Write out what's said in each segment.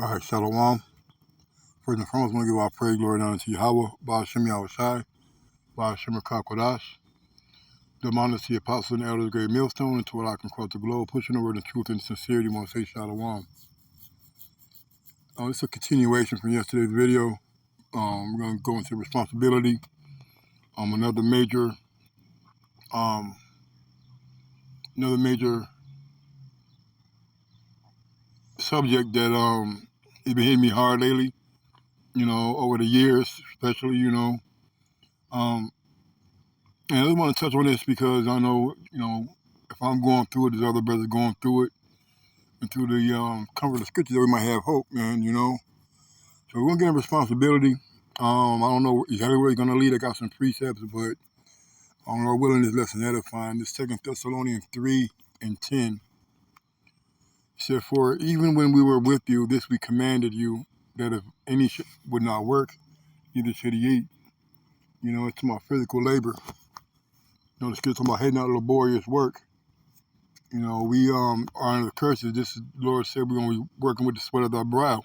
All right, Shalom. First and foremost, I want to give our praise, glory, and honor to Yahweh, Ba'ashem Yahushai, Ba'ashem Kakwadash, the honor to the apostles and elders of the great millstone, and to all I can across the globe, pushing the word in truth and sincerity. I want to say Shalom. It's a continuation from yesterday's video. We're going to go into responsibility. Another major subject that has been hitting me hard lately, over the years, especially, Um, and I just want to touch on this because I know, if I'm going through it, there's other brothers going through it, and through the comfort of the scriptures that we might have hope, man. So we're going to get a responsibility. I don't know exactly where it's going to lead. I got some precepts, but on our willingness, lesson edifying. This 2 Thessalonians 3:10 said, "For even when we were with you, this we commanded you, that if any would not work, neither should he eat." It's my physical labor. The scripture about hating out laborious work. We are under the curses. This is, the Lord said, we're going to be working with the sweat of our brow.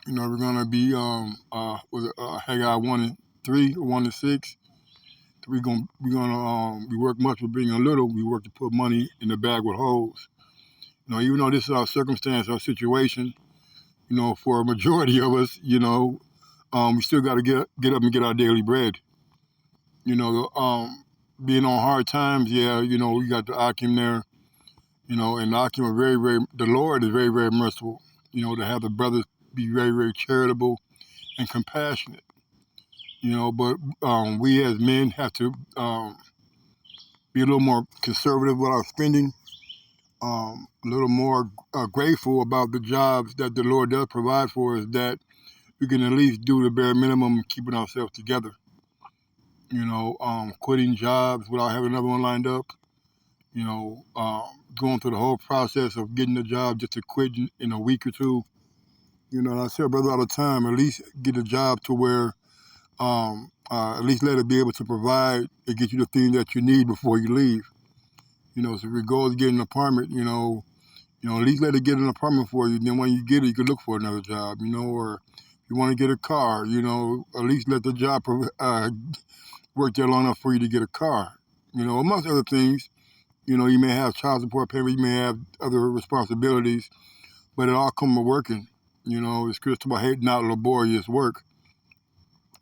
We're going to be Haggai 1:3 or 1:6. We're going to we work much for being a little. We work to put money in the bag with holes. Even though this is our circumstance, our situation, for a majority of us, we still got to get up and get our daily bread. Being on hard times, we got the Akim there. And Akim are very, very, the Lord is very, very merciful, to have the brothers be very, very charitable and compassionate, but we as men have to be a little more conservative with our spending, a little more grateful about the jobs that the Lord does provide for us, that we can at least do the bare minimum, keeping ourselves together, quitting jobs without having another one lined up, going through the whole process of getting the job just to quit in a week or two. And I tell brother all the time, at least get a job to where, at least let it be able to provide and get you the things that you need before you leave. So if your goal is getting an apartment, at least let it get an apartment for you. Then when you get it, you can look for another job, or if you want to get a car, at least let the job work there long enough for you to get a car. Amongst other things, you may have child support payment, you may have other responsibilities, but it all comes with working. It's just about hating out laborious work.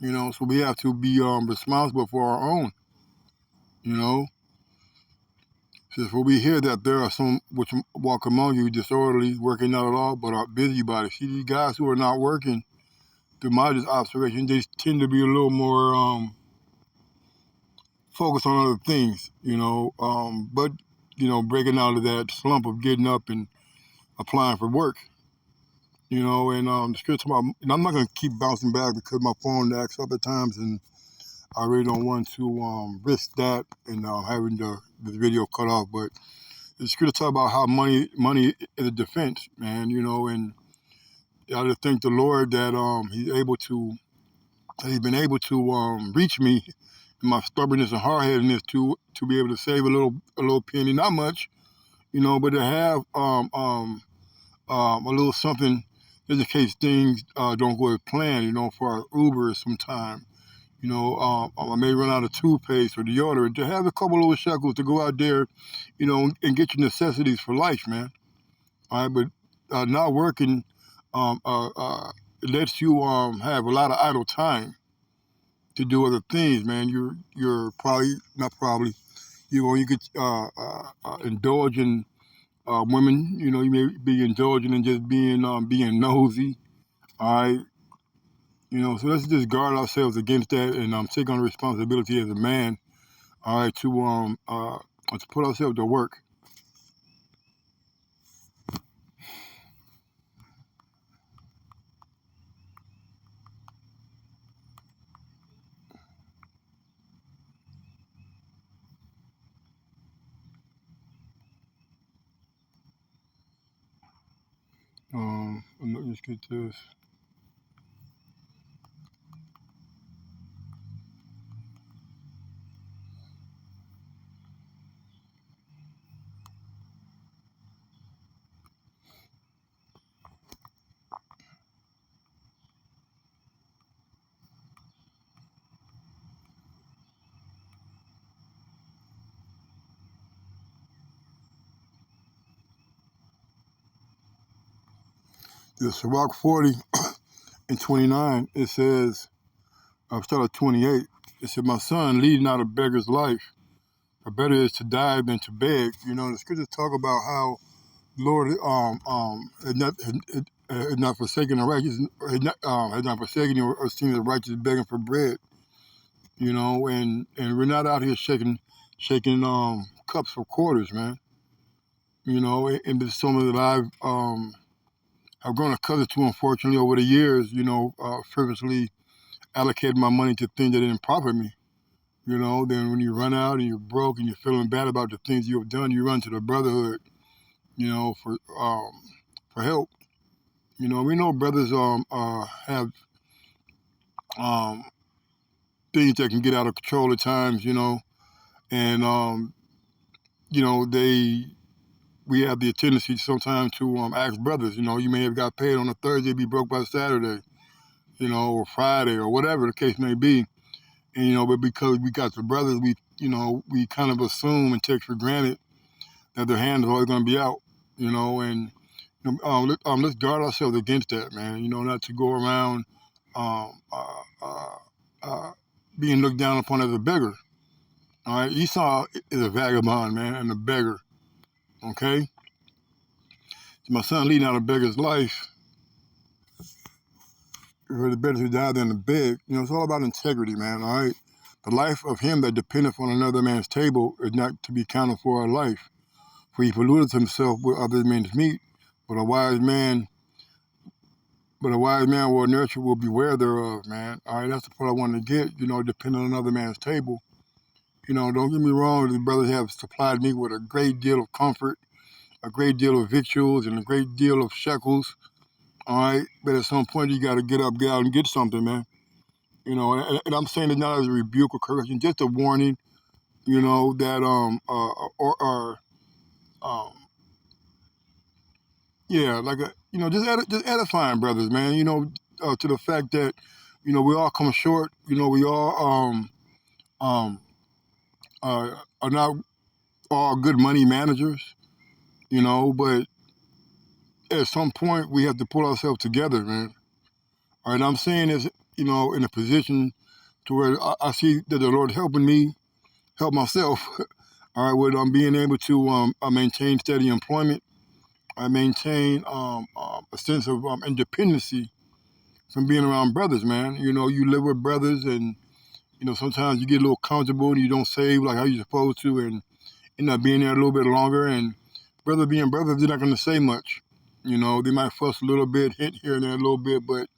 So we have to be responsible for our own. Says, for we hear that there are some which walk among you disorderly, working not at all, but are busybodies. See, these guys who are not working, through my just observation, they tend to be a little more focused on other things, but, breaking out of that slump of getting up and applying for work. And the scripture about, and I'm not going to keep bouncing back because my phone acts up at times, and I really don't want to risk that and having this video cut off. But the scripture talk about how money is a defense, man. And I just thank the Lord that He's been able to reach me in my stubbornness and hard-headedness to be able to save a little penny, not much, but to have a little something just in case things don't go as planned, for our Uber sometime. I may run out of toothpaste or deodorant, to have a couple little shekels to go out there, and get your necessities for life, man. All right, but not working lets you have a lot of idle time to do other things, man. You're probably not probably you could indulge in women. You may be indulging in just being nosy. All right. So let's just guard ourselves against that and take on the responsibility as a man, all right, to put ourselves to work. Let's get this. the Sirach 40 and 29, it says, I'll start at 28. It said, my son, lead not a beggar's life, for better is to die than to beg. You know, the scriptures talk about how Lord had not forsaken the righteous, had not forsaken you or seen the righteous begging for bread. You know, and we're not out here shaking cups for quarters, man. You know, and it's something that I've grown accustomed to, unfortunately, over the years. You know, frivolously allocated my money to things that didn't profit me. You know, then when you run out and you're broke and you're feeling bad about the things you have done, you run to the brotherhood. You know, for help. You know, we know brothers have um, things that can get out of control at times. You know, and you know we have the tendency sometimes to ask brothers. You know, you may have got paid on a Thursday, be broke by Saturday. You know, or Friday, or whatever the case may be. And you know, but because we got the brothers, we kind of assume and take for granted that their hand is always going to be out. You know, and let's guard ourselves against that, man. You know, not to go around um, uh, uh, uh, being looked down upon as a beggar. All right, Esau is a vagabond, man, and a beggar. Okay, so my son leading out a beggar's life. For the better to die than to beg. You know, it's all about integrity, man. All right, the life of him that dependeth on another man's table is not to be counted for our life. For he polluteth himself with other men's meat. But a wise man will nurture, will beware thereof, man. All right, that's the part I wanted to get. You know, depending on another man's table. You know, don't get me wrong. The brothers have supplied me with a great deal of comfort, a great deal of victuals, and a great deal of shekels. All right, but at some point you got to get up, get out, and get something, man. You know, and I'm saying it not as a rebuke or correction, just a warning. You know that or um yeah, like a just edifying brothers, man. You know, to the fact that we all come short. You know, we all um are not all good money managers. You know, but at some point we have to pull ourselves together, man. All right, I'm saying this, in a position to where I see that the Lord helping me help myself. All right, with being able to maintain steady employment. I maintain a sense of independency from being around brothers, man. You know, you live with brothers, and sometimes you get a little comfortable and you don't save like how you're supposed to, and end up being there a little bit longer. And brother being brothers, they're not going to say much. You know, they might fuss a little bit, hint here and there a little bit, but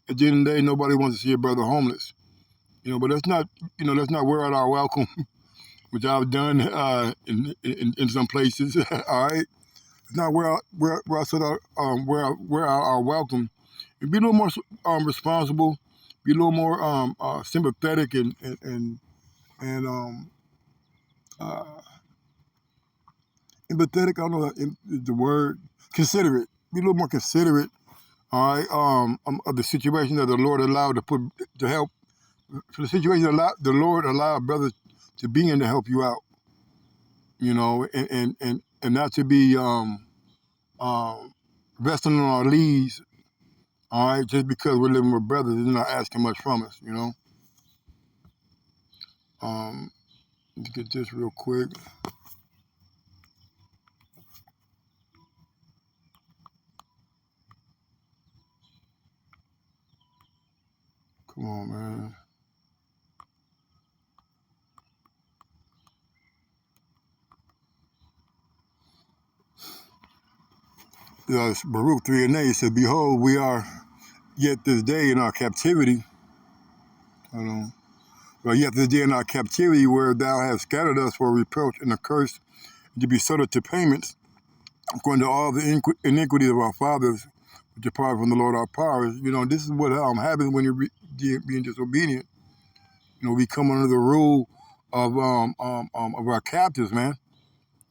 at the end of the day, nobody wants to see a brother homeless. You know, but let's not wear out our welcome, which I've done in some places. All right, it's not where I said where our welcome. And be a little more responsible, be a little more sympathetic and uh, empathetic. I don't know the word. Considerate. Be a little more considerate. All right. Of the situation that the Lord allowed to help. For the situation that the Lord allowed brothers to be in to help you out. You know, and not to be um, resting on our leads. All right, just because we're living with brothers, they're not asking much from us. You know. Um, let's get this real quick. Come on, man. Baruch 3 and 8 said, behold, we are yet this day in our captivity. Hold on. Well, yet this day in our captivity, where thou hast scattered us for reproach and a curse, to be subject to payments, according to all the iniquities of our fathers, which depart from the Lord our powers. You know, this is what happens when you're being disobedient. You know, we come under the rule of our captives, man.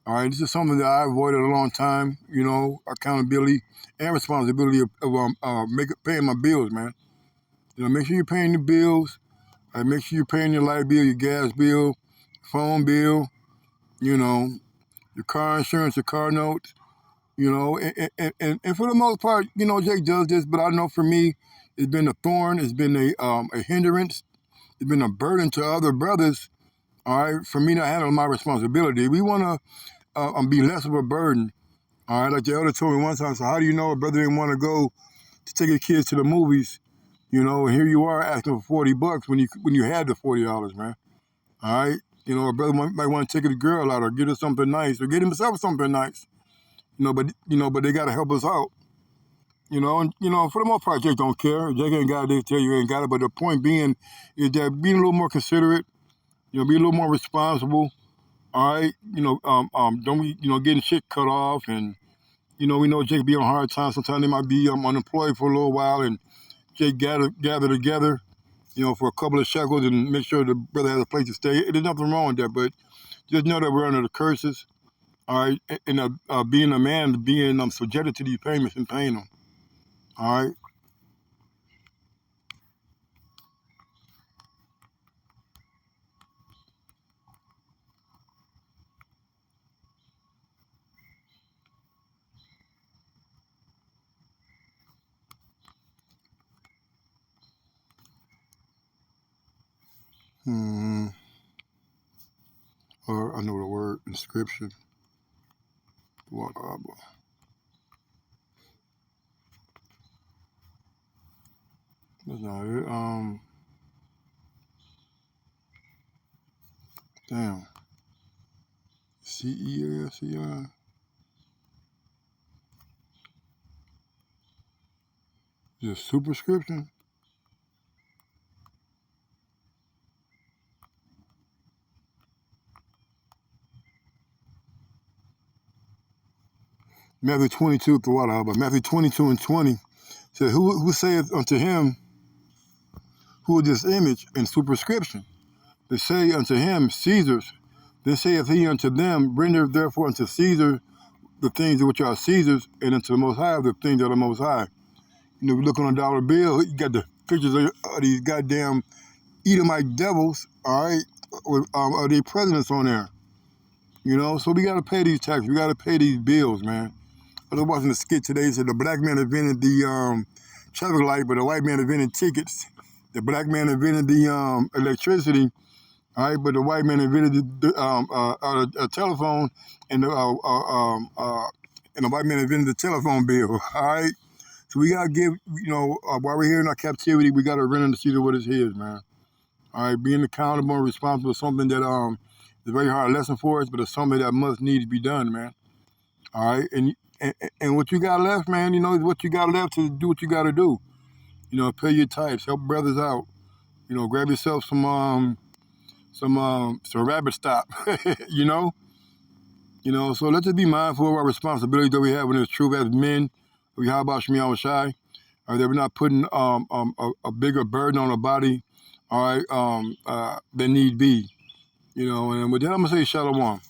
All right, this is something that I avoided a long time. You know, accountability and responsibility of paying my bills, man. You know, make sure you're paying your bills. Make sure you're paying your light bill, your gas bill, phone bill. You know, your car insurance, your car notes. You know, and for the most part, you know, Jake does this, but I know for me, it's been a thorn, it's been a hindrance, it's been a burden to other brothers. All right, for me not handling my responsibility. We want to be less of a burden. All right, like the elder told me one time. So how do you know a brother didn't want to go to take his kids to the movies? You know, and here you are asking for $40 when you had the $40, man. All right, you know, a brother might want to take his girl out or get her something nice or get himself something nice. But they gotta help us out. And for the most part, Jake don't care. Jake ain't got it. They tell you ain't got it. But the point being is that being a little more considerate, be a little more responsible. All right, don't we, getting shit cut off, and we know Jake be on hard times. Sometimes they might be unemployed for a little while, and Jake gather together, for a couple of shekels and make sure the brother has a place to stay. There's nothing wrong with that, but just know that we're under the curses. All right, and being a man, being subjected to these payments and paying them. All right. Hmm. Or I know the word inscription. What? That's not it. Damn. CELCI. Just superscription. Matthew 22 to what? But Matthew 22 and 20 says, "Who saith unto him, who is this image in superscription? They say unto him, Caesar's. Then saith he unto them, Render therefore unto Caesar the things which are Caesar's, and unto the Most High the things that are Most High." You look on a dollar bill, you got the pictures of these goddamn Edomite devils, all right, with their presidents on there. So we got to pay these taxes. We got to pay these bills, man. I was watching the skit today. Said the black man invented the traffic light, but the white man invented tickets. The black man invented the electricity, all right, but the white man invented a telephone, and the white man invented the telephone bill. All right, so we gotta give, while we're here in our captivity, we gotta render to Caesar what is his, man. All right, being accountable and responsible is something that is a very hard lesson for us, but it's something that must need to be done, man. All right, and what you got left, man, is what you got left to do what you got to do. Pay your tithes, help brothers out. Grab yourself some rabbit stop. you know, So let's just be mindful of our responsibility that we have in this truth as men. We how about Shemiah Shai, or that we're not putting a bigger burden on the body, all right, than need be. And with that, I'm gonna say shalom.